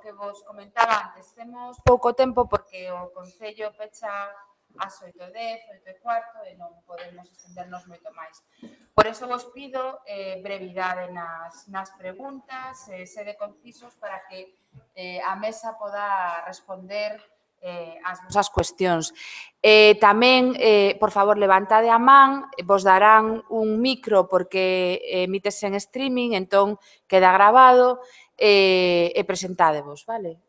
que vos comentaba antes, temos pouco tempo porque o Concello pecha ás 8:10, 8:15 e non podemos extendernos moito máis. Por iso vos pido brevidade nas preguntas, sede concisos para que a mesa poda responder as vosas cuestións. Tamén, por favor, levantade a man, vos darán un micro porque emítese en streaming, entón queda grabado e presentádevos, vale?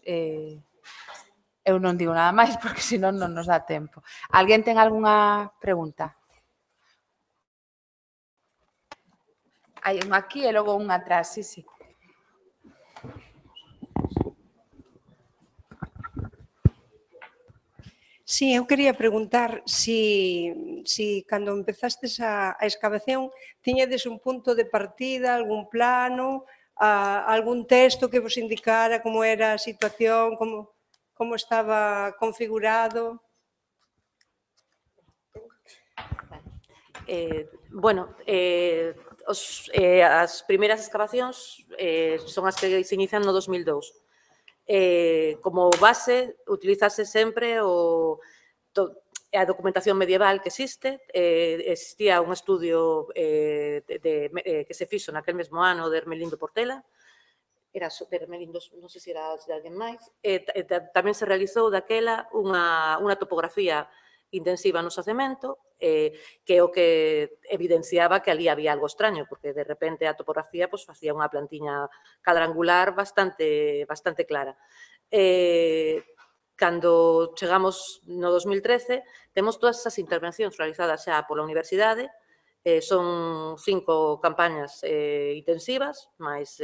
Eu non digo nada máis porque senón non nos dá tempo. Alguén ten algunha pregunta? Hai unha aquí e logo unha atrás, sí, sí. Sí, eu quería preguntar si cando empezastes a escavación tiñedes un punto de partida, algún plano, algún texto que vos indicara como era a situación, como estaba configurado? As primeiras excavacións son as que se inician no 2002. Como base, utilizase sempre a documentación medieval que existe. Existía un estudio que se fixo naquel mesmo ano de Hermelindo Portela, era de Hermelindo, non sei se era de alguén máis. Tamén se realizou daquela unha topografía intensiva no xacemento, que é o que evidenciaba que ali había algo extraño, porque de repente a topografía facía unha plantiña cadrangular bastante clara. Cando chegamos no 2013, temos todas esas intervencións realizadas xa pola universidade, son 5 campañas intensivas, máis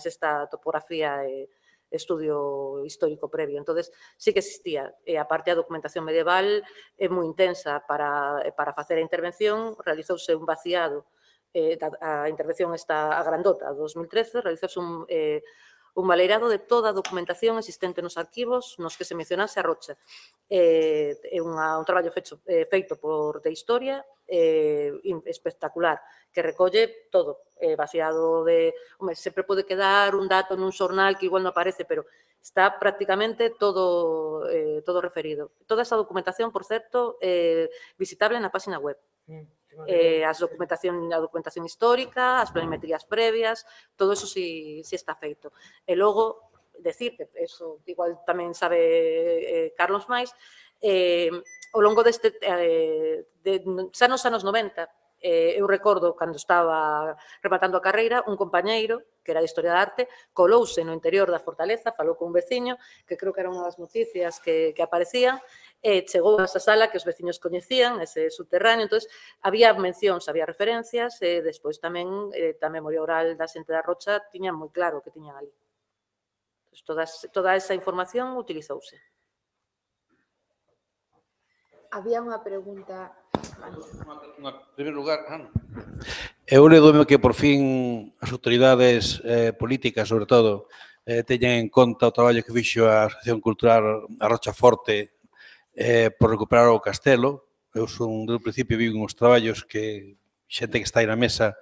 esta topografía e estudio histórico previo. Entonces, sí que existía. E, aparte, a documentación medieval é moi intensa. Para facer a intervención, realizouse un vaciado. A intervención está a grandota, a 2013, realizouse un baleirado de toda a documentación existente nos arquivos nos que se mencionase a Rocha. É un traballo feito por de historia espectacular, que recolle todo, vaciado de... Sempre pode quedar un dato nun xornal que igual non aparece, pero está prácticamente todo referido. Toda esa documentación, por certo, visitable na página web. A documentación histórica, as planimetrías previas, todo eso sí está feito. E logo, decir, que eso igual tamén sabe Carlos máis, ao longo deste, xa nos anos 90, eu recordo, cando estaba rematando a carreira, un compañeiro, que era de Historia da Arte, colouse no interior da fortaleza, falou con un veciño, que creo que era unha das noticias que aparecían, e chegou a esa sala que os veciños coñecían, ese subterráneo, entón, había mencións, había referencias, e despois tamén a memoria oral da xente da Rocha tiña moi claro o que tiñan ali. Toda esa información utilizouse. Había unha pregunta... En primeiro lugar, eu ledome que por fin as autoridades políticas, sobre todo, teñen en conta o traballo que fixo a Asociación Cultural A Rocha Forte por recuperar o castelo. Eu son, desde o principio, vi uns traballos que xente que está aí na mesa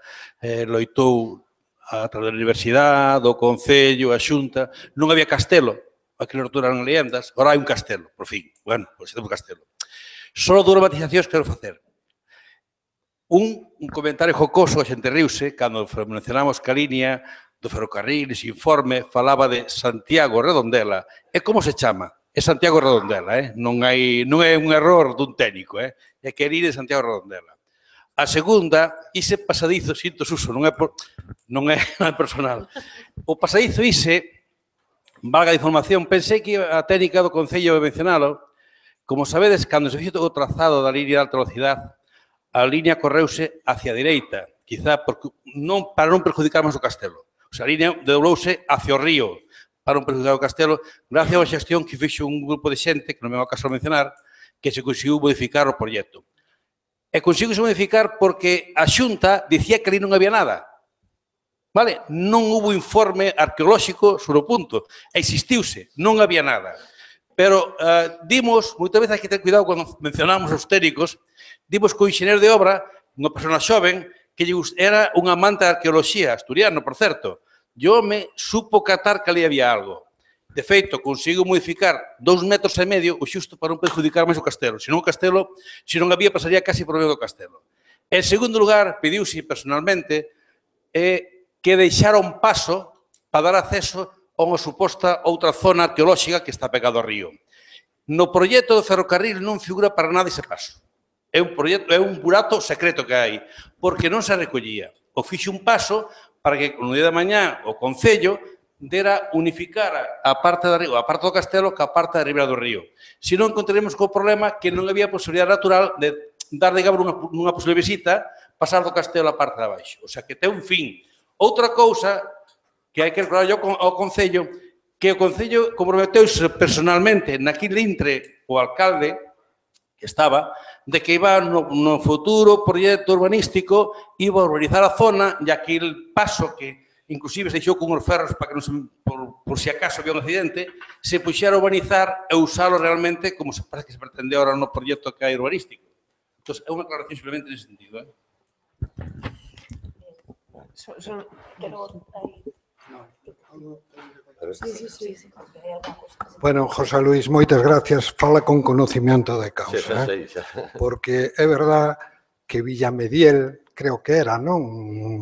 loitou a través da universidade, do Concello, a Xunta. Non había castelo, aquilo eran leyendas, agora hai un castelo, por fin. Bueno, pois temos castelo. Só dúas matizacións que quero facer. Un comentario jocoso, a xente riuse, cando mencionamos que a línea do ferrocarril, ese informe, falaba de Santiago Redondela. E como se chama? É Santiago Redondela, non é un error dun técnico, é que é línea de Santiago Redondela. A segunda, ese pasadizo, sinto suso, non é personal. O pasadizo valga de información, pensei que a técnica do Concello de mencionalo. Como sabedes, cando se fixo o trazado da línea de alta velocidade, a línea correuse hacia a direita, quizá para non perjudicarmos o castelo. O sea, a línea doblouse hacia o río para non perjudicar o castelo, gracias a unha xestión que fixo un grupo de xente, que non me va a caso mencionar, que se conseguiu modificar o proxecto. E conseguiuse modificar porque a Xunta dicía que ali non había nada. Vale? Non hubo informe arqueolóxico sobre o punto. Existiuse, non había nada. Pero dimos, moitas veces hai que ter cuidado cando mencionamos os técnicos, dimos co enxeñero de obra, unha persona xoven, que era un amante da arqueoloxía, asturiano, por certo. Yo me supo catar que ali había algo. De feito, conseguiu modificar 2,5 metros o xusto para non perjudicar máis o castelo. Se non o castelo, se non había, pasaría casi por medio do castelo. En segundo lugar, pediuse personalmente que deixara un paso para dar acceso a unha suposta outra zona arqueolóxica que está pegado ao río. No proxecto do ferrocarril non figura para nada ese paso. É un burato secreto que hai, porque non se recollía. O fixe un paso para que no día de mañá o Concello dera unificar a parte de arriba, a parte do castelo, ca parte da ribeira do río. Se non encontraremos co problema que non había posibilidade natural de dar, digamos, unha posible visita, pasar do castelo a parte de abaixo. O sea, que ten un fin. Outra cousa que hai que recordar ao Concello, que o Concello comprometeuse personalmente naquil intre o alcalde que estaba, de que iba no futuro proxecto urbanístico, iba a urbanizar a zona e aquel paso que inclusive se deixou con os ferros para que non se, por si acaso había un accidente, se puxera a urbanizar e usalo realmente como se parece que se pretende ahora no proxecto que hai urbanístico. Entón, é unha aclaración simplemente nese sentido. Bueno, José Luis, moitas gracias. Fala con conocimiento de causa, porque é verdad que Villamediel, creo que era, non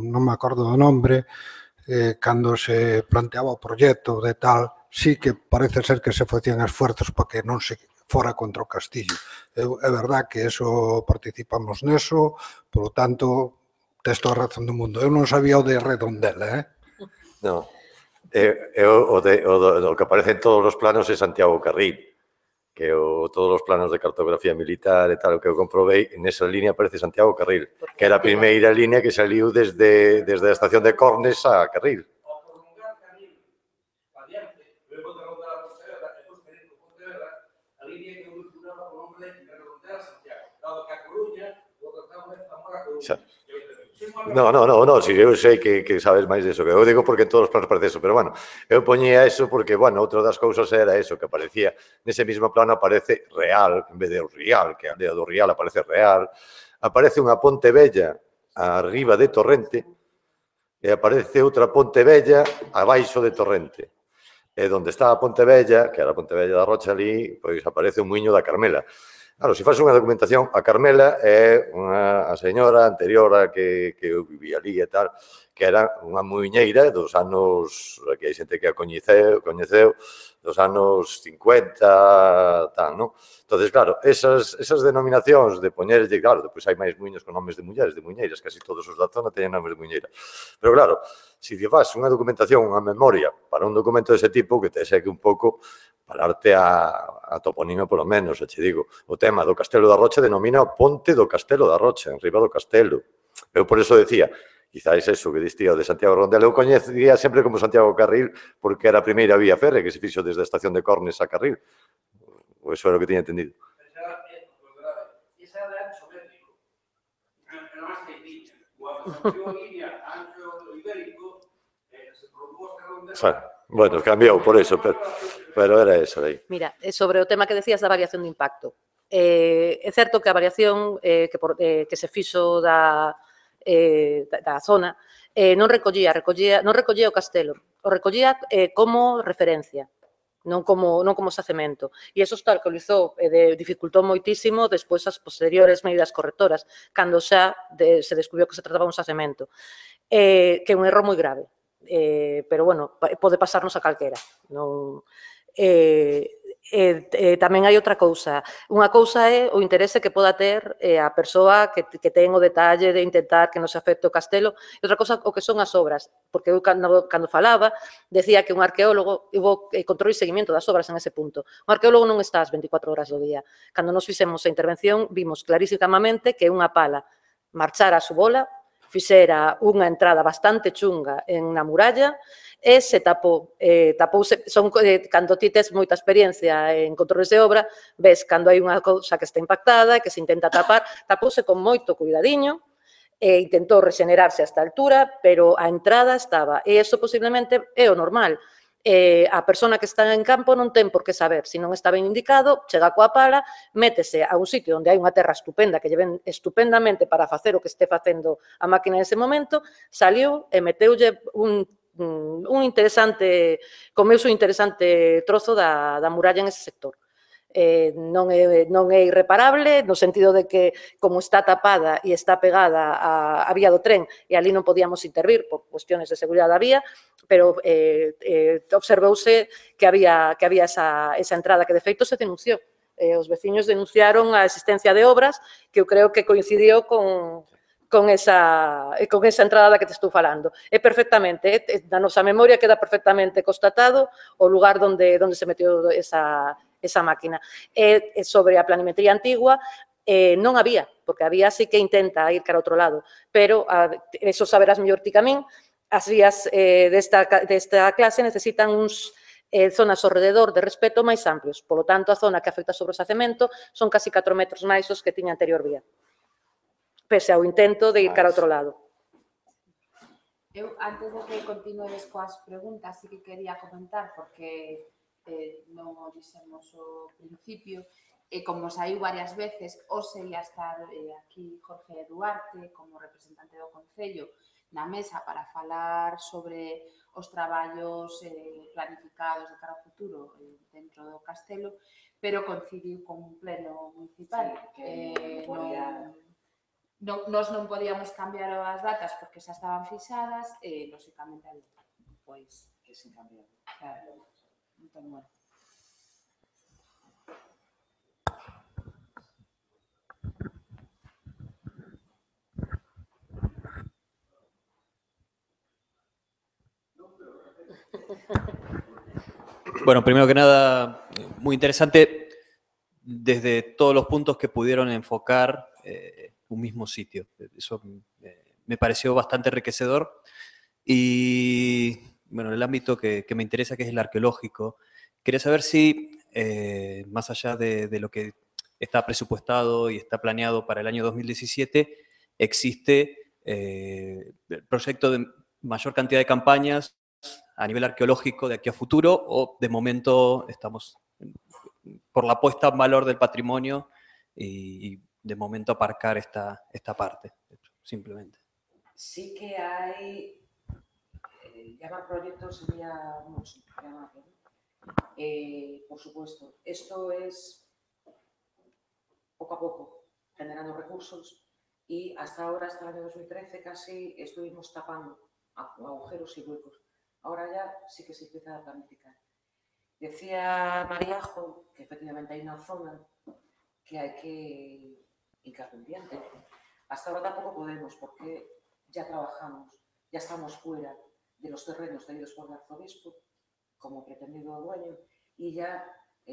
me acordo do nombre, cando se planteaba o proxecto de tal, sí que parece ser que se facían esfuerzos para que non se fora contra o castillo. É verdad que eso participamos neso, polo tanto, tes toda a razón do mundo. Eu non sabía o de Redondela, Non. O que aparece en todos os planos é Santiago Carril, que todos os planos de cartografía militar e tal, o que eu comprobei, nesa línea aparece Santiago Carril, que era a primeira línea que saliu desde a estación de Cornes a Carril. O prolongar Carril adiante, luego de rodar a Pontevedra, e depois Carril por Pontevedra, a línea que evolucionaba con o nombre de Redondela Santiago, dado que a Coruña, o tratado de Zamora a Coruña. No, si eu sei que sabes máis disso, que eu digo porque en todos os planos aparece eso, pero bueno, eu poñía eso porque, bueno, outra das cousas era eso, que aparecía, nese mesmo plano aparece Real, en vez de Rial, que a aldea do Rial aparece Real, aparece unha ponte bella arriba de Torrente, e aparece outra ponte bella abaixo de Torrente. E onde está a ponte bella, que era a ponte bella da Rocha ali, pois aparece un muiño da Carmela. Claro, se faz unha documentación, a Carmela é a señora anterior a que eu vivía ali e tal, que era unha muiñeira dos anos, que hai xente que a coñeceu, dos anos 50, tal, non? Entonces, claro, esas denominacións de poñerlle, claro, depois hai máis muiños con nomes de mulleres, de muiñeiras, casi todos os da zona teñen nomes de muiñeira. Pero claro, se te faz unha documentación, unha memoria para un documento dese tipo, que te seque un pouco pararte a toponima, polo menos, che digo. O tema do Castelo da Rocha denomina o Ponte do Castelo da Rocha, en riba do castelo. Eu por eso decía, quizás eso que distía o de Santiago Rondela, eu coñecía sempre como Santiago Carril, porque era a primeira vía férrea que se fixo desde a estación de Cornes a Carril. O eso era o que tiña entendido. Esa era de ancho métrico. Era máis caipinha. Cuando se a línea ancho ibérico, se produjo esta Rondela. Bueno, cambiou por eso, pero era eso aí. Mira, sobre o tema que decías da variación de impacto. É certo que a variación que se fixo da zona non recollía o castelo, o recollía como referencia, non como xacemento. E iso obstaculizou e dificultou moitísimo despois as posteriores medidas correctoras, cando xa se descubriu que se trataba un xacemento, que é un error moi grave. Pero, bueno, pode pasarnos a calquera. Tamén hai outra cousa. Unha cousa é o interese que poda ter a persoa que ten o detalle de intentar que non se afecte o castelo, e outra cousa o que son as obras, porque eu cando falaba decía que un arqueólogo, hubo control e seguimento das obras en ese punto. Un arqueólogo non está as 24 horas do día. Cando nos fixemos a intervención vimos clarísimamente que unha pala marchara a su bola, fixera unha entrada bastante chunga na muralla e se tapouse, cando ti tes moita experiencia en controles de obra, ves cando hai unha cousa que está impactada, que se intenta tapar, tapouse con moito cuidadiño, e intentou regenerarse a esta altura, pero a entrada estaba, e iso posiblemente é o normal. A persona que está en campo non ten por que saber, se non está ben indicado, chega coa pala, métese a un sitio onde hai unha terra estupenda, que lle ven estupendamente para facer o que este facendo a máquina nese momento, saliu e meteulle un un interesante, comeuse un interesante trozo da muralla en ese sector. Non é irreparable, no sentido de que, como está tapada e está pegada á vía do tren, e ali non podíamos intervir por cuestiones de seguridade da vía, pero observouse que había esa entrada, que de feito se denunciou. Os veciños denunciaron a existencia de obras que eu creo que coincidiu con esa entrada da que te estou falando. É perfectamente, na nosa memoria queda perfectamente constatado o lugar onde se meteu esa máquina. Sobre a planimetría antigua, non había, porque había sí que intenta ir cara a outro lado, pero eso saberás mellor ti que a min, as vías desta clase necesitan uns zonas ao rededor de respeto máis amplios. Polo tanto, a zona que afecta sobre o xacemento son casi 4 metros máis os que tiña a anterior vía, pese ao intento de ir cara a outro lado. Eu, antes de que continues coas preguntas, sí que quería comentar, porque non o dixemos ao principio, e como saiu varias veces, hoxe ia estar aquí Jorge Duarte como representante do Concello na mesa para falar sobre os traballos planificados de cara ao futuro dentro do Castelo, pero coincidiu con un pleno municipal. Nós non podíamos cambiar as datas porque xa estaban fixadas e, lóxicamente, pois, que se cambiaron. Claro. Entón, bueno. Bueno, primero que nada, muy interesante desde todos los puntos que pudieron enfocar un mismo sitio. Eso me pareció bastante enriquecedor. Y bueno, el ámbito que me interesa, que es el arqueológico, quería saber si, más allá de lo que está presupuestado y está planeado para el año 2017, existe el proyecto de mayor cantidad de campañas a nivel arqueológico de aquí a futuro, o de momento estamos por la puesta en valor del patrimonio y de momento aparcar esta parte, simplemente. Sí que hay, llamar proyectos sería mucho, llamarlo. Por supuesto, esto es poco a poco, generando recursos, y hasta ahora, hasta el año 2013, casi estuvimos tapando agujeros y huecos. Ahora ya sí que se empieza a planificar. Decía Mariajo que efectivamente hay una zona que hay que hincar un diente. Hasta ahora tampoco podemos, porque ya trabajamos, ya estamos fuera de los terrenos cedidos por el arzobispo, como pretendido dueño, y ya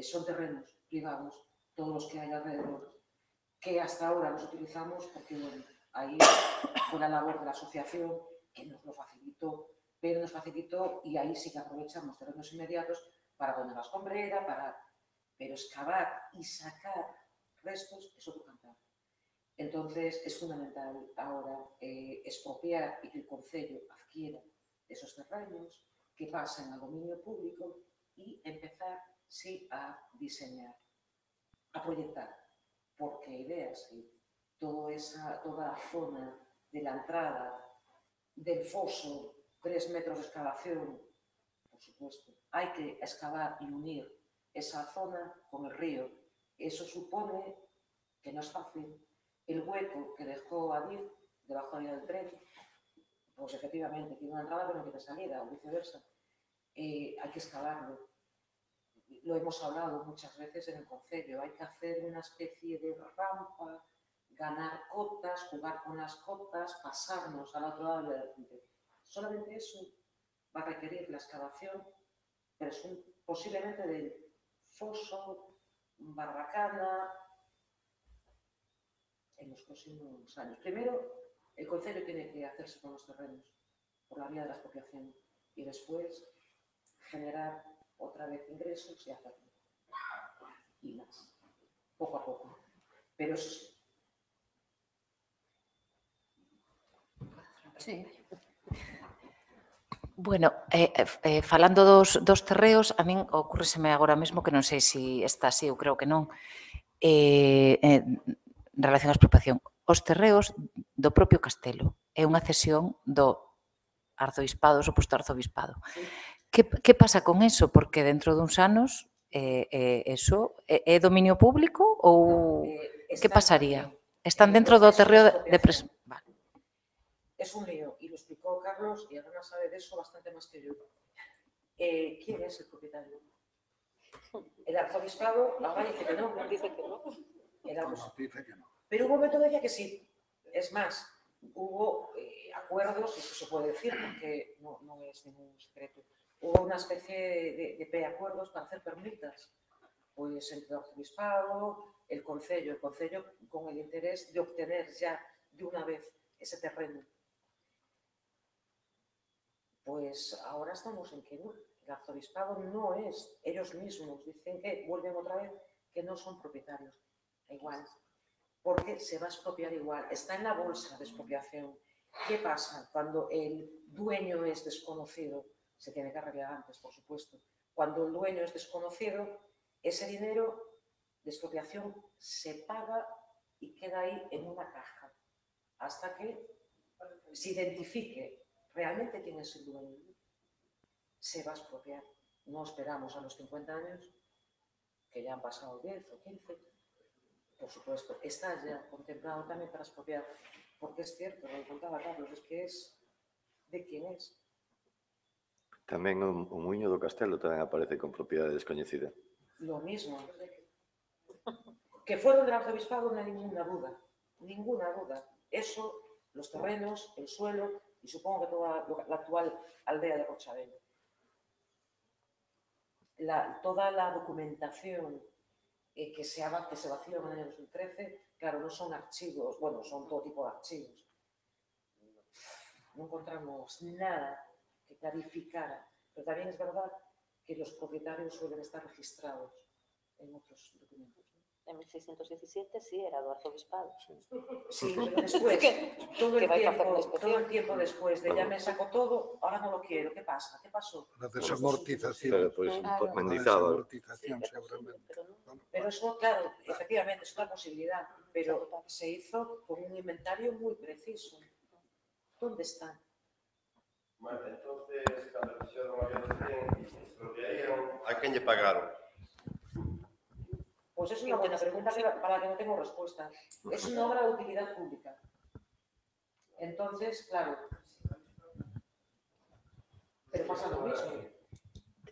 son terrenos privados, todos los que hay alrededor, que hasta ahora los utilizamos porque, bueno, ahí fue la labor de la asociación que nos lo facilitó, pero nos facilitó, y ahí sí que aprovechamos terrenos inmediatos para poner la escombrera, pero excavar y sacar restos es otro cantar. Entonces es fundamental ahora expropiar y que el Concello adquiera esos terrenos, que pasen al dominio público y empezar, sí, a diseñar, a proyectar, porque ideas, sí, toda la zona de la entrada del foso, 3 metros de excavación, por supuesto, hay que excavar y unir esa zona con el río. Eso supone que no es fácil. El hueco que dejó Adif debajo de la vía del tren, pues efectivamente tiene una entrada pero no tiene salida, o viceversa. Hay que excavarlo. Lo hemos hablado muchas veces en el Concello. Hay que hacer una especie de rampa, ganar cotas, jugar con las cotas, pasarnos al otro lado de la gente. Solamente eso va a requerir la excavación, pero posiblemente del foso, Barbacana, en los próximos años. Primero, el Concello tiene que hacerse con los terrenos por la vía de la expropiación y después generar otra vez ingresos y hacerlo. Y más, poco a poco. Pero eso sí. Sí. Bueno, falando dos terreos, a min ocurreseme agora mesmo que non sei se está así, eu creo que non, en relación á expropiación. Os terreos do propio Castelo é unha cesión do arzobispado, suposto arzobispado. Que pasa con eso? Porque dentro duns anos eso é dominio público ou que pasaría? Están dentro do terreo de Vale. Es un lío, y lo explicó Carlos, y Ana sabe de eso bastante más que yo. ¿Quién es el propietario? El arzobispado ahora dice que no. Dice que no. Pero hubo un momento que decía que sí. Es más, hubo acuerdos, eso se puede decir porque no es ningún secreto, hubo una especie de preacuerdos para hacer permutas, pues entre el arzobispado, el concello con el interés de obtener ya de una vez ese terreno. Pues ahora estamos en que no, el arzobispado no es, ellos mismos dicen que vuelven otra vez, que no son propietarios, igual, porque se va a expropiar igual, está en la bolsa de expropiación. ¿Qué pasa? Cuando el dueño es desconocido, se tiene que arreglar antes, por supuesto, cuando el dueño es desconocido, ese dinero de expropiación se paga y queda ahí en una caja, hasta que se identifique realmente quién es el dueño. Se va a expropiar. No esperamos a los 50 años, que ya han pasado 10 o 15. Por supuesto, está ya contemplado también para expropiar, porque es cierto, lo contaba Carlos, es que es de quién es. Tamén o Muiño do Castelo tamén aparece con propiedade descoñecida. Lo mismo. Que fueron del arzobispado no hay ninguna duda. Ninguna duda. Eso, los terrenos, el suelo y supongo que toda la actual aldea de Rochabelo. Toda la documentación que se vació en el año 2013, claro, no son archivos, bueno, son todo tipo de archivos. No encontramos nada que clarificara, pero también es verdad que los propietarios suelen estar registrados en otros documentos. En 1617 sí, era do arzobispado. Sí, pero después, todo el tiempo después de ya me saco todo, ahora no lo quiero. ¿Qué pasa? ¿Qué pasó? La desamortización. Pero pues Mendizábal. Pero eso, claro, efectivamente, es una posibilidad, pero se hizo con un inventario muy preciso. ¿Dónde están? Bueno, entonces, cuando fixeron a expropiarían, a quen lle pagaron? Pues es una buena pregunta para la que no tengo respuesta. Es una obra de utilidad pública. Entonces, claro, pero pasa lo mismo.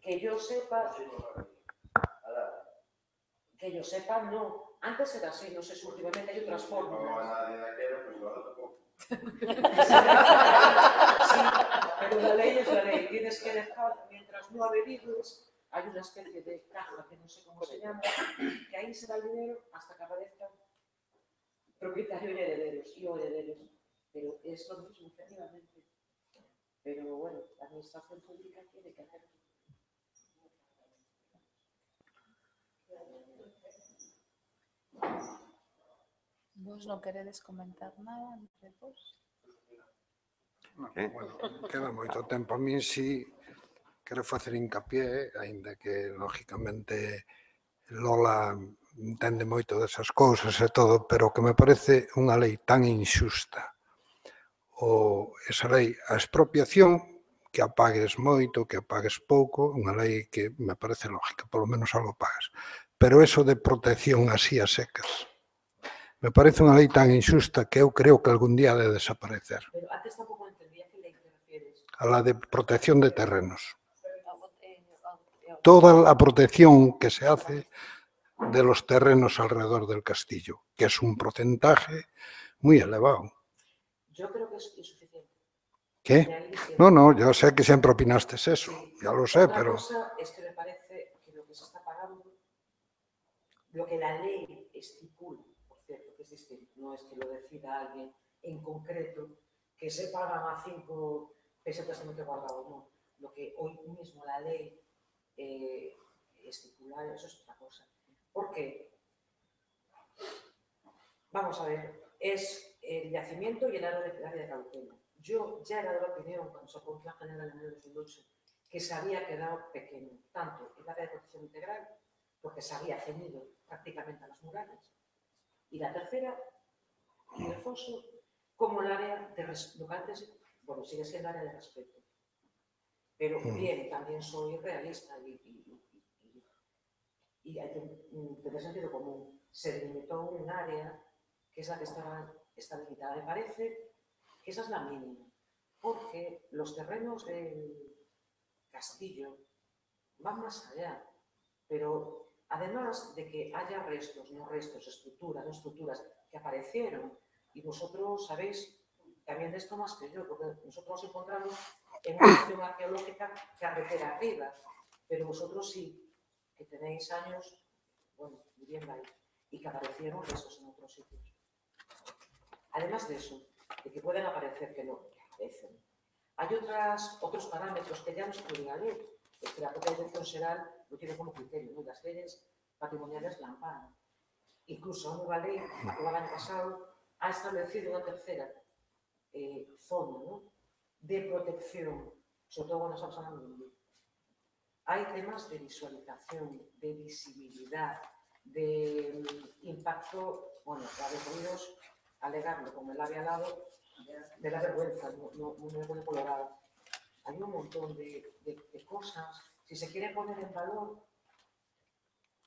Que yo sepa, no. Antes era así, no sé si últimamente hay otras formas. No a nadie de aquello, pues ahora tocó. Sí, pero la ley es la ley. Tienes que dejar, mientras no averigues, hay una especie de caja que no sé cómo se llama, que ahí se da el dinero hasta que aparezcan propietario y herederos. Pero es lo mismo, efectivamente. Pero bueno, la administración pública tiene que hacerlo. Vos non queredes comentar nada entre vos? Bueno, queda moito tempo. A min si quero facer hincapié, aínda que, lógicamente, Lola entende moito desas cousas e todo, pero que me parece unha lei tan inxusta. Esa lei, a expropiación, que a pagues moito, que a pagues pouco, unha lei que me parece lógica, polo menos algo pagas. Pero eso de protección así a secas, me parece unha lei tan injusta que eu creo que algún día ha de desaparecer. Pero antes tampouco entendía que lei te refieres. A la de protección de terrenos. Toda la protección que se hace de los terrenos alrededor del castillo, que es un porcentaje muy elevado. Yo creo que es insuficiente. ¿Qué? No, yo sé que siempre opinaste eso, sí, ya lo sé, pero... Otra cosa es que me parece que lo que se está pagando, lo que la ley estipula, por cierto, que es distinto, no es que lo decida alguien en concreto, que se pagan a 5 pesetas de metro cuadrado, no. Lo que hoy mismo la ley estipula, eso es otra cosa. ¿Por qué? Vamos a ver, es el yacimiento y el área de cautela. Yo ya he dado la opinión cuando se aprobó la general en el 2008 que se había quedado pequeño, tanto el área de protección integral, porque se había ceñido prácticamente a las murallas, y la tercera, y el foso, como el área de lo que antes bueno, sigue siendo área de respeto. Pero bien, también soy realista y hay que tener sentido común. Se delimitó un área que es la que está delimitada. Me parece que esa es la mínima, porque los terrenos del castillo van más allá, pero además de que haya restos, no restos, estructuras, no estructuras que aparecieron, y vosotros sabéis también de esto más que yo, porque nosotros nos encontramos en una acción arqueológica carretera arriba, pero vosotros sí, que tenéis años, bueno, viviendo ahí, y que aparecieron restos en otros sitios. Además de eso, de que pueden aparecer que no, que aparecen. Hay otros parámetros que ya no se pueden leer, es que la propia dirección xeral lo tiene como criterio, ¿no? Las leyes patrimoniales la amparan. Incluso a nueva ley, aprobada el año pasado, ha establecido una tercera zona, ¿no?, de protección, sobre todo cuando estamos hablando de un libro. Hay temas de visualización, de visibilidad, de impacto, bueno, la de ruidos, alegarlo con el labio al lado, de la vergüenza, no me pone colorada. Hay un montón de cosas. Si se quiere poner en valor...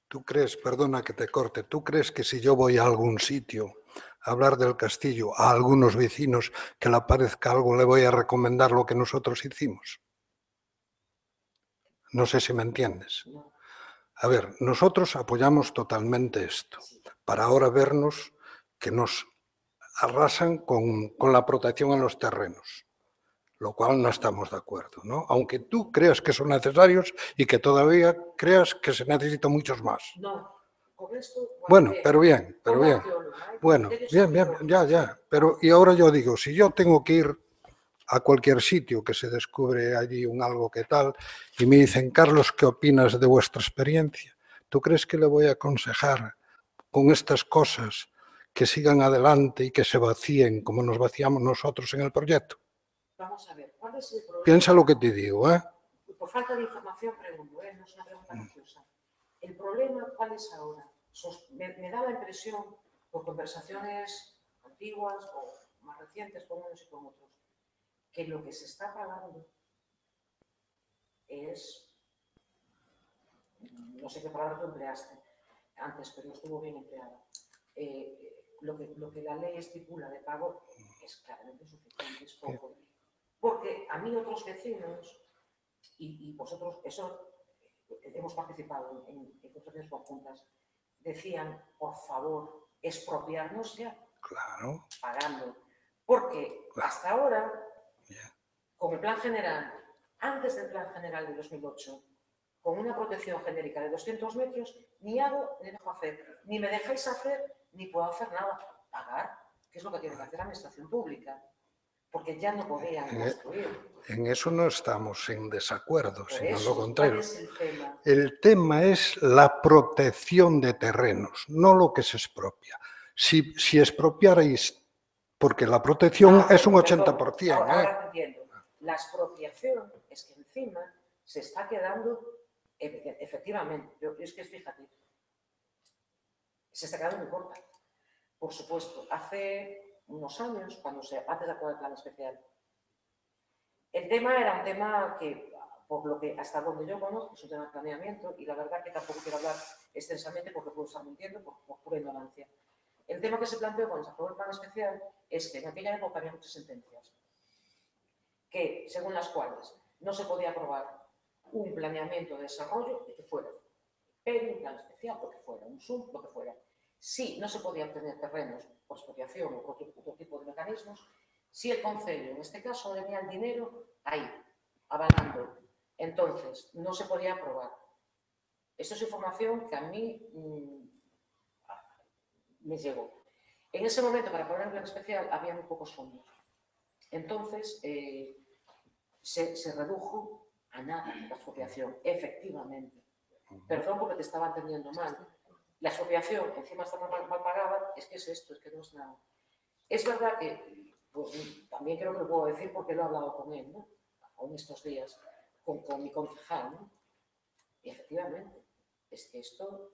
¿Tú crees, perdona que te corte, tú crees que si yo voy a algún sitio a hablar del castillo a algunos vecinos que le parezca algo, le voy a recomendar lo que nosotros hicimos? No sé si me entiendes. A ver, nosotros apoyamos totalmente esto, para ahora vernos que nos arrasan con la protección en los terrenos, lo cual no estamos de acuerdo, ¿no? Aunque tú creas que son necesarios y que todavía creas que se necesitan muchos más. No, con esto... Bueno, pero bien. Bueno, bien, ya. Pero, y ahora yo digo, si yo tengo que ir a cualquier sitio que se descubre allí un algo que tal, y me dicen, Carlos, ¿qué opinas de vuestra experiencia? ¿Tú crees que le voy a aconsejar con estas cosas que sigan adelante y que se vacíen como nos vaciamos nosotros en el proyecto? Vamos a ver, ¿cuál es el problema? Piensa lo que te digo, ¿eh? Por falta de información pregunto, no es una pregunta graciosa. ¿El problema cuál es ahora? Me da la impresión, por conversaciones antiguas o más recientes con unos y con otros, que lo que se está pagando es, no sé qué palabra tú empleaste antes, pero estuvo bien empleada, lo que la ley estipula de pago es claramente insuficiente, es poco. Porque a mí otros vecinos, y vosotros, eso hemos participado en conversaciones conjuntas, decían, por favor, expropiarnos ya, claro, pagando. Porque hasta ahora, con el plan general, antes del plan general de 2008, con una protección genérica de 200 metros, ni hago ni dejo hacer, ni me dejáis hacer, ni puedo hacer nada. Pagar, que es lo que tiene que hacer la administración pública, porque ya no podían construir. En eso no estamos en desacuerdo, sino lo contrario. ¿Cuál es el tema? El tema es la protección de terrenos, no lo que se expropia. Si expropiarais, porque la protección es un 80%. Ahora te entiendo. La expropiación es que encima se está quedando, efectivamente, es que fíjate, se está quedando muy corta. Por supuesto, hace unos años, antes de aprobar el plan especial, el tema era un tema que, por lo que hasta donde yo conozco, es un tema de planeamiento, y la verdad que tampoco quiero hablar extensamente porque puedo estar mintiendo por pura ignorancia. El tema que se planteó cuando se aprobó el plan especial es que en aquella época había muchas sentencias que, según las cuales no se podía aprobar un planeamiento de desarrollo de que fuera, pero un plan especial, lo que fuera, un SUM, lo que fuera. Sí, no se podía obtener terrenos por expropiación o por otro tipo de mecanismos, si el concello, en este caso, tenía el dinero ahí, avalando. Entonces, no se podía aprobar. Esto es información que a mí me llegó. En ese momento, para aprobar el plan especial, había muy pocos fondos. Entonces, se redujo a nada la expropiación, efectivamente. Perdón porque te estaba entendiendo mal. La expropiación, encima está mal pagada, es que es esto, es que no es nada. Es verdad que, pues, también creo que lo puedo decir porque lo he hablado con él, ¿no? Aún estos días, con mi concejal, ¿no? Y efectivamente, es que esto,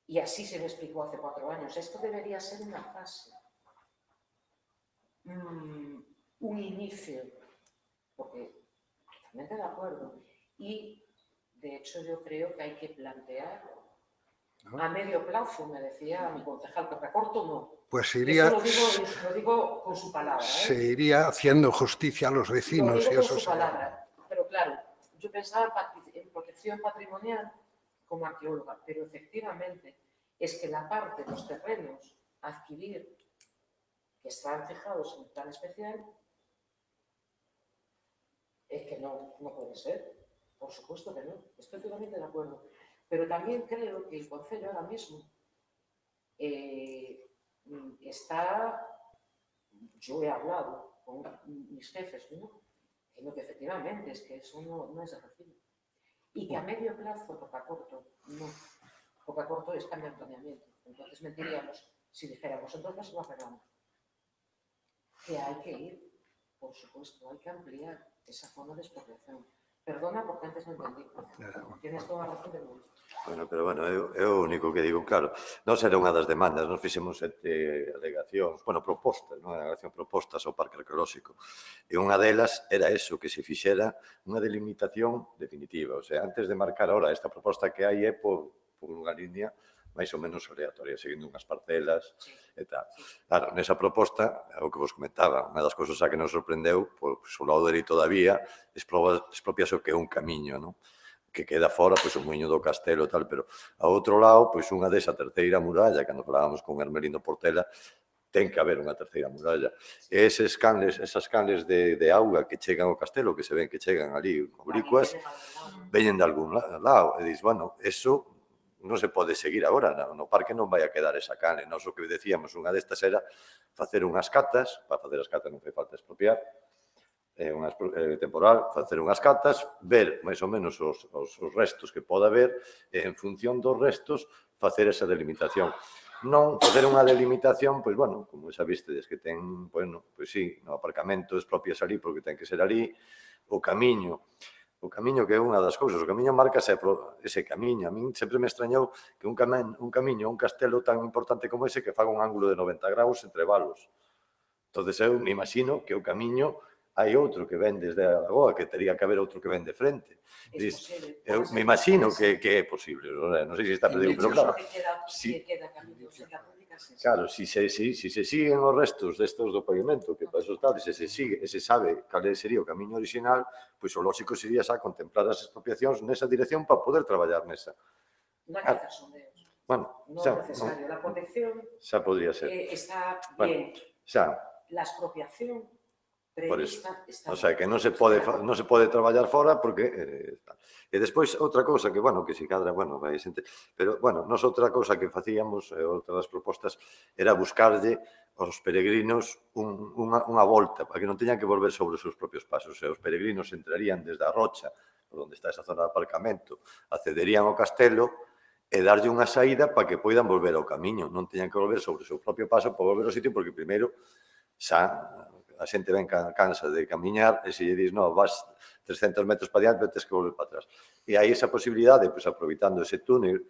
y así se me explicó hace 4 años, esto debería ser una fase, un inicio porque totalmente de acuerdo. Y, de hecho, yo creo que hay que plantear a medio plazo, me decía mi concejal, porque a corto no. Pues Eso lo digo con su palabra. Se iría haciendo justicia a los vecinos. Lo digo y con eso su sería. palabra. Pero claro, yo pensaba en protección patrimonial como arqueóloga, pero efectivamente es que la parte de los terrenos a adquirir que están fijados en el plan especial es que no puede ser. Por supuesto que no. Estoy totalmente de acuerdo. Pero también creo que el Concello ahora mismo está... Yo he hablado con mis jefes, ¿no? Que efectivamente es que eso no es de recibo. Y que a medio plazo, porque a corto, no. Porque a corto es cambio de planeamiento. Entonces mentiríamos si dijéramos, entonces lo arreglamos. Que hay que ir, por supuesto, hay que ampliar esa zona de expropiación. Perdona porque antes no entendí. Tienes toda a razón de mundo. Bueno, pero bueno, é o único que digo, claro. Nós era unha das demandas, nós fixemos 7 alegacións, bueno, propostas, non? Alegación propostas ao Parque Arqueolóxico. E unha delas era eso, que se fixera unha delimitación definitiva. O sea, antes de marcar ahora esta proposta que hai é por unha línea máis ou menos aleatoria, seguindo unhas parcelas e tal. Claro, nesa proposta, o que vos comentaba, unha das cousas a que nos sorprendeu, pois, o lado dereito da vía, expropiase o que é un camiño, non? Que queda fora, pois, o muiño do castelo e tal, pero ao outro lado, pois, unha desa terceira muralla, cando falábamos con Hermelino Portela, ten que haber unha terceira muralla. E esas canles de auga que chegan ao castelo, que se ven que chegan ali oblicuas, veñen de algún lado. E dis, bueno, eso non se pode seguir agora, no parque non vai a quedar esa canle. Nós o que decíamos, unha destas era facer unhas catas, para facer as catas non fai falta expropiar, temporal, facer unhas catas, ver máis ou menos os restos que poda haber, e en función dos restos facer esa delimitación. Non facer unha delimitación, pois, bueno, como xa vistedes que ten, bueno, pois sí, no aparcamento expropias ali porque ten que ser ali, o camiño que é unha das cousas, o camiño marca ese camiño. A min sempre me extrañou que un camiño, un castelo tan importante como ese que faga un ángulo de 90 graus entre valos. Entón, eu me imagino que o camiño hai outro que ven desde a lagoa, que teria que haber outro que ven de frente. Eu me imagino que é posible, non sei se está perdido, pero claro, claro, se se siguen os restos destos do pavimento, que para eso está, se se sabe cal sería o camiño original, pois o lógico sería xa contemplar as expropiacións nesa dirección para poder traballar nesa. Non hai que hacer sondeos. Bueno, non é necesario. La protección xa podría ser. Está bien. Xa. La expropiación por eso. Está O sea, que non se pode traballar fora porque... E despois, outra cousa que, bueno, que se cadra, bueno, vai xente... Pero, bueno, nos outra cousa que facíamos, outra das propostas, era buscarlle aos peregrinos unha volta, para que non teñan que volver sobre os seus propios pasos. Os peregrinos entrarían desde a Rocha, por onde está esa zona de aparcamento, accederían ao castelo e darlle unha saída para que poidan volver ao camiño. Non teñan que volver sobre o seu propio paso para volver ao sitio, porque primeiro xa a xente ven cansa de camiñar e se lle dis, no, vas 300 metros para diante, tens que volver para atrás. E hai esa posibilidade, pois, aproveitando ese túnel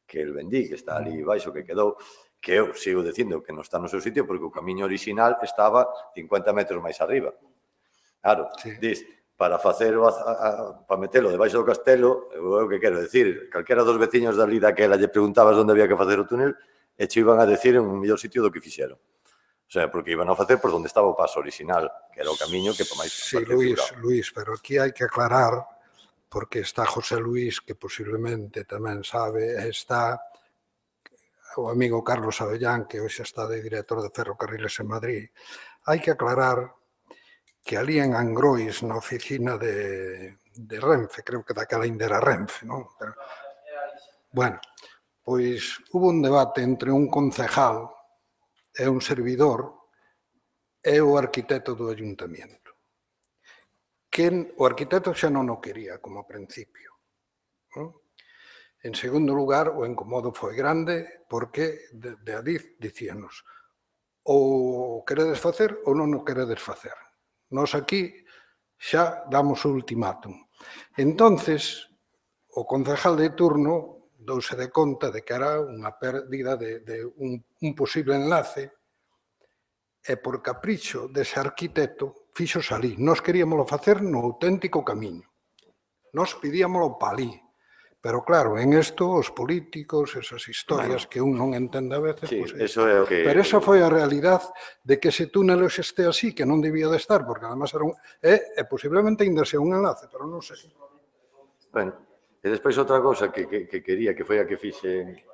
que el vendí, que está ali baixo, que quedou, que eu sigo dicindo que non está no seu sitio porque o camiño original estaba 50 metros máis arriba. Claro, dis, para facelo, para metelo debaixo do castelo, eu que quero decir, calquera dos veciños dali daquela lle preguntabas onde había que facer o túnel e che iban a decir en un mellor sitio do que fixeron. O sea, porque iban a facer por onde estaba o paso original, que era o camiño que para máis... Sí, Luís, pero aquí hai que aclarar, porque está José Luís, que posiblemente tamén sabe, está o amigo Carlos Avellán, que hoxe está de director de Ferrocarriles en Madrid. Hai que aclarar que ali en Angrois, na oficina de Renfe, creo que daquela ainda era Renfe, non? Bueno, pois hubo un debate entre un concejal e un servidor e o arquitecto do ayuntamiento. O arquitecto xa non o quería como principio. En segundo lugar, o incomodo foi grande porque de Adif dicíanos ou queredes facer ou non o queredes facer. Nós aquí xa damos o ultimátum. Entonces, o concejal de turno douse de conta de que era unha pérdida de un posible enlace e por capricho dese arquitecto fixos alí. Nós queríamoslo facer no auténtico camiño. Nós pedíamoslo pa alí. Pero claro, en isto os políticos, esas historias que un non entende a veces, Sí, pues, eso é o que... pero esa foi a realidade de que ese túnel este así, que non debía de estar, porque además era posiblemente ainda sea un enlace, pero non sei. Bueno, e despois outra cousa que quería, que foi a que fixe...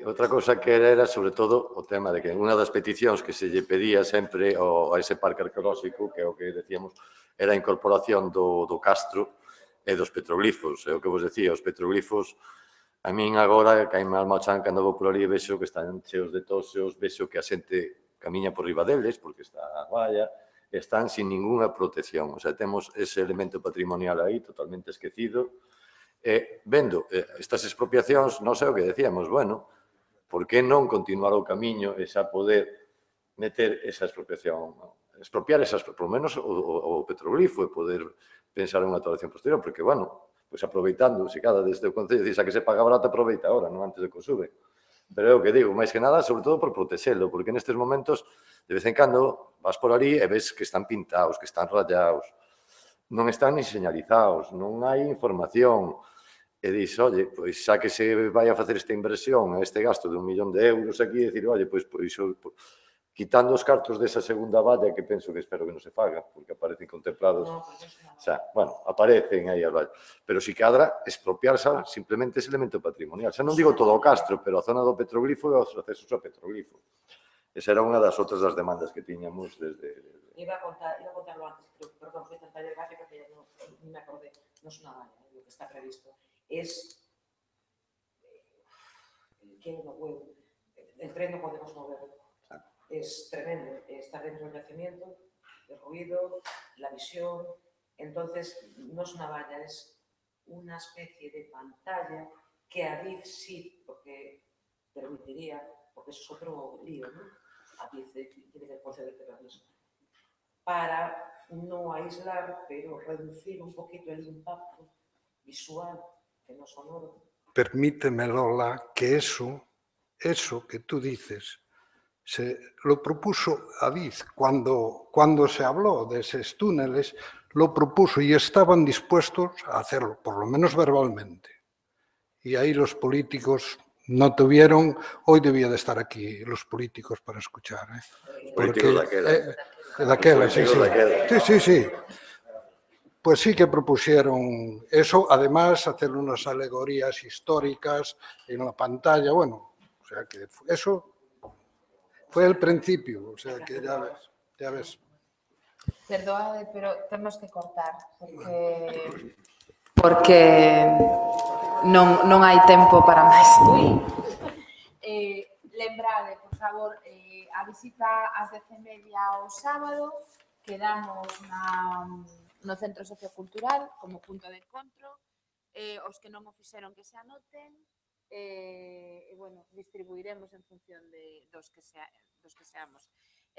Outra cousa que era sobre todo o tema de que unha das peticións que se lle pedía sempre a ese parque arqueolóxico, que é o que decíamos, era a incorporación do castro e dos petroglifos. É o que vos decía, os petroglifos, a min agora, caime alma ao chan, cando vou por ali, vexo que están cheos de toxos, vexo que a xente camiña por riba deles, porque está a valla, están sin ninguna protección. O sea, temos ese elemento patrimonial aí totalmente esquecido. Vendo estas expropiacións, non sei o que decíamos, bueno, por que non continuar o camiño e xa poder meter esa expropiación, expropiar esas, por lo menos o petroglifo e poder pensar en unha actuación posterior, porque, bueno, pois aproveitando, se cada desde o Concello dice que se paga barato, aproveita agora, non antes de que o sube. Pero é o que digo, máis que nada, sobre todo por protexelo, porque nestes momentos, de vez en cando, vas por ali e ves que están pintados, que están rayados, non están ni señalizados, non hai información, e dis, oye, pois xa que se vai a facer esta inversión, este gasto de 1 millón de euros aquí, e dicir, oye, pois quitando os cartos desa segunda valla, que penso que espero que non se faga, porque aparecen contemplados, xa, bueno, aparecen aí as vallas, pero si cadra expropiar simplemente ese elemento patrimonial. Xa non digo todo o castro, pero a zona do petroglifo e os accesos ao petroglifo. Esa era unha das outras das demandas que tiñamos desde... Iba a contarlo antes, pero, perdón, foi tanta gráfica que non me acordé, non é unha valla, o que está previsto. Es que no huevo, el tren no podemos moverlo. Es tremendo, está dentro del yacimiento, el ruido, la visión. Entonces, no es una valla, es una especie de pantalla que Adif sí, porque permitiría, porque eso es otro lío, ¿no? Adif tiene que conceder permiso para no aislar, pero reducir un poquito el impacto visual, que no sonoro. Permíteme, Lola, que eso que tú dices, lo propuso Adif cuando se habló de esos túneles, lo propuso y estaban dispuestos a hacerlo, por lo menos verbalmente. Y ahí los políticos no tuvieron, hoy debía de estar aquí los políticos para escuchar. Políticos daquela, sí. Pues sí que propusieron eso, además hacer unas alegorías históricas en la pantalla, bueno, o sea que eso fue el principio, o sea que ya ves. Perdoade, pero temos que cortar, porque non hai tempo para máis. Lembrade, por favor, a visita ás 10:30 o sábado, quedamos no Centro Sociocultural como punto de encontro, os que non o fixeron que se anoten, e, bueno, distribuiremos en función dos que seamos.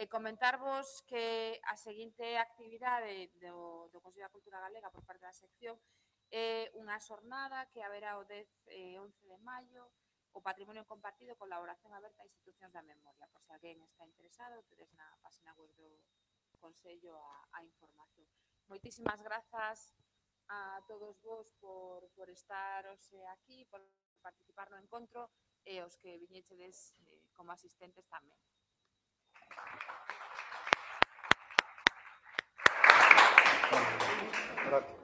Comentarvos que a seguinte actividade do Consello da Cultura Galega por parte da sección é unha xornada que haberá o 10 e 11 de maio, o patrimonio compartido, colaboración aberta a institucións da memoria. Por se alguén está interesado, tedes na página web do Consello a información. Moitísimas grazas a todos vos por estar hoxe aquí, por participar no encontro e os que viñechedes como asistentes tamén. Gracias.